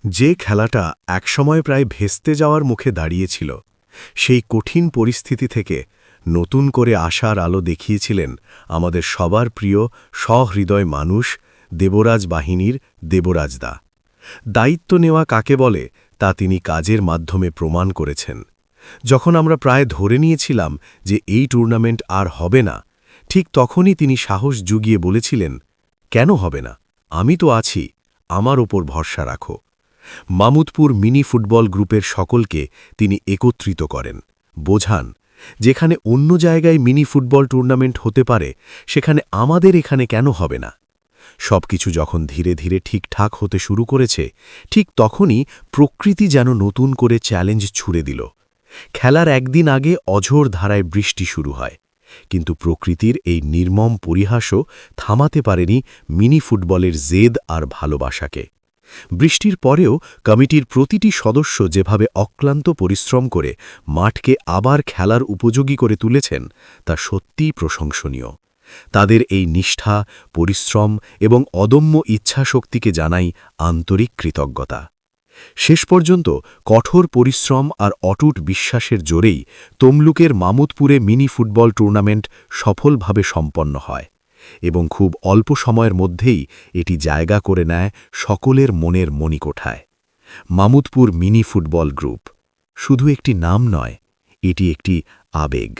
যে খেলাটা একসময় প্রায় ভেস্তে যাওয়ার মুখে দাঁড়িয়েছিল, সেই কঠিন পরিস্থিতি থেকে নতুন করে আশার আলো দেখিয়েছিলেন আমাদের সবার প্রিয় সহৃদয় মানুষ, দেবরাজ বাহিনীর দেবরাজদা। দায়িত্ব নেওয়া কাকে বলে তা তিনি কাজের মাধ্যমে প্রমাণ করেছেন। যখন আমরা প্রায় ধরে নিয়েছিলাম যে এই টুর্নামেন্ট আর হবে না, ঠিক তখনই তিনি সাহস জুগিয়ে বলেছিলেন, কেন হবে না, আমি তো আছি, আমার ওপর ভরসা রাখো। মামুদপুর মিনি ফুটবল গ্রুপের সকলকে তিনি একত্রিত করেন, বোঝান, যেখানে অন্য জায়গায় মিনি ফুটবল টুর্নামেন্ট হতে পারে, সেখানে আমাদের এখানে কেন হবে না। সবকিছু যখন ধীরে ধীরে ঠিকঠাক হতে শুরু করেছে, ঠিক তখনই প্রকৃতি যেন নতুন করে চ্যালেঞ্জ ছুড়ে দিল। খেলার একদিন আগে অঝোর ধারায় বৃষ্টি শুরু হয়, কিন্তু প্রকৃতির এই নির্মম পরিহাসও থামাতে পারেনি মিনি ফুটবলের জেদ আর ভালোবাসাকে। বৃষ্টির পরেও কমিটির প্রতিটি সদস্য যেভাবে অক্লান্ত পরিশ্রম করে মাঠকে আবার খেলার উপযোগী করে তুলেছেন, তা সত্যিই প্রশংসনীয়। তাদের এই নিষ্ঠা, পরিশ্রম এবং অদম্য ইচ্ছাশক্তিকে জানাই আন্তরিক কৃতজ্ঞতা। শেষ পর্যন্ত কঠোর পরিশ্রম আর অটুট বিশ্বাসের জোরেই তমলুকের মামুদপুরে মিনি ফুটবল টুর্নামেন্ট সফলভাবে সম্পন্ন হয় এবং খুব অল্প সময়ের মধ্যেই এটি জায়গা করে নেয় সকলের মনের মণিকোঠায়। মামুদপুর মিনি ফুটবল গ্রুপ শুধু একটি নাম নয়, এটি একটি আবেগ।